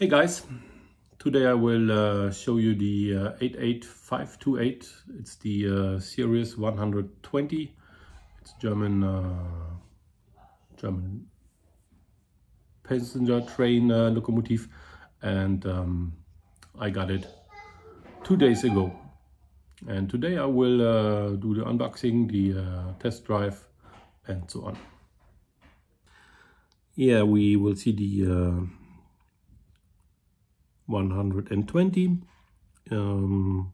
Hey guys, today I will show you the 88528. It's the series 120. It's German passenger train locomotive, and I got it 2 days ago. And today I will do the unboxing, the test drive, and so on. Yeah, we will see the 120. The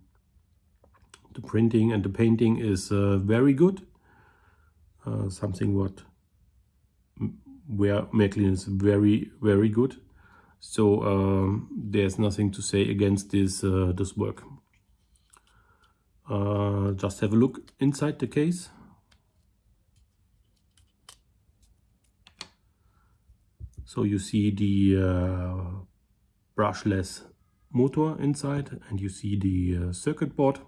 printing and the painting is very good. Something where Märklin is very good. So there's nothing to say against this work. Just have a look inside the case. So you see the brushless motor inside, and you see the circuit board,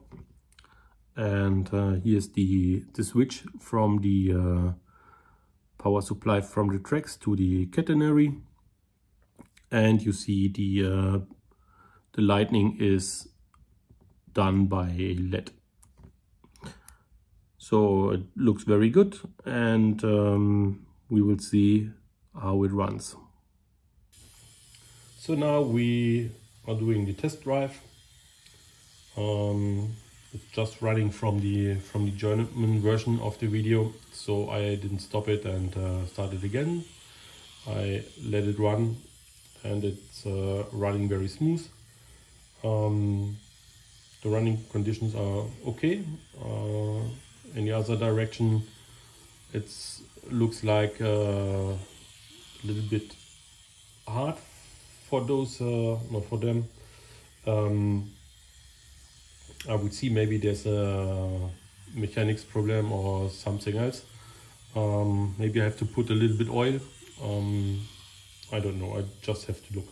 and here's the switch from the power supply from the tracks to the catenary, and you see the lighting is done by LED. So it looks very good, and we will see how it runs. So now we are doing the test drive. It's just running from the German version of the video, so I didn't stop it and started again. I let it run, and it's running very smooth. The running conditions are okay. In the other direction, it looks like a little bit hard for those, not for them. I would see maybe there's a mechanics problem or something else. Maybe I have to put a little bit oil. I don't know, I just have to look.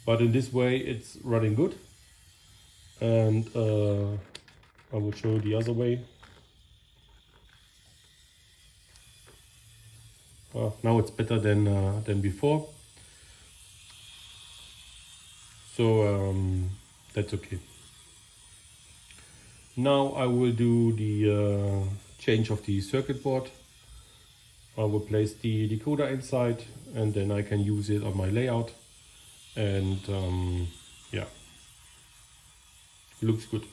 But in this way it's running good. And I will show you the other way. Now it's better than before. So that's okay. Now I will do the change of the circuit board. I will place the decoder inside, and then I can use it on my layout. And yeah, looks good.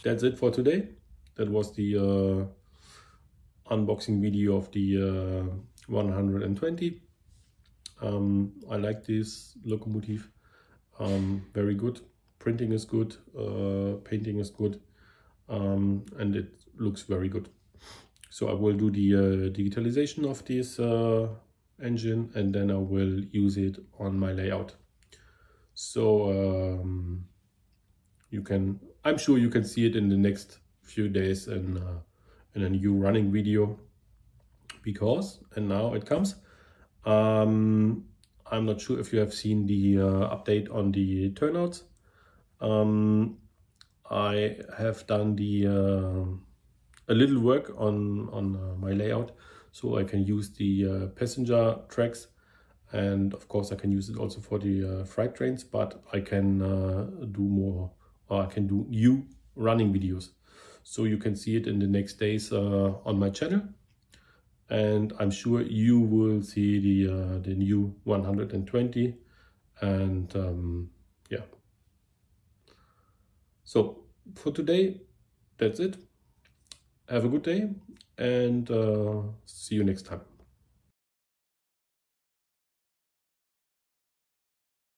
That's it for today. That was the unboxing video of the 120. I like this locomotive. Very good. Printing is good. Painting is good. And it looks very good. So I will do the digitalization of this engine, and then I will use it on my layout. So I'm sure you can see it in the next few days in a new running video, because, and now it comes. I'm not sure if you have seen the update on the turnouts. I have done a little work on my layout, so I can use the passenger tracks, and of course I can use it also for the freight trains, but I can do more, or I can do new running videos. So you can see it in the next days on my channel, and I'm sure you will see the new 120. And yeah, so for today that's it. Have a good day, and see you next time.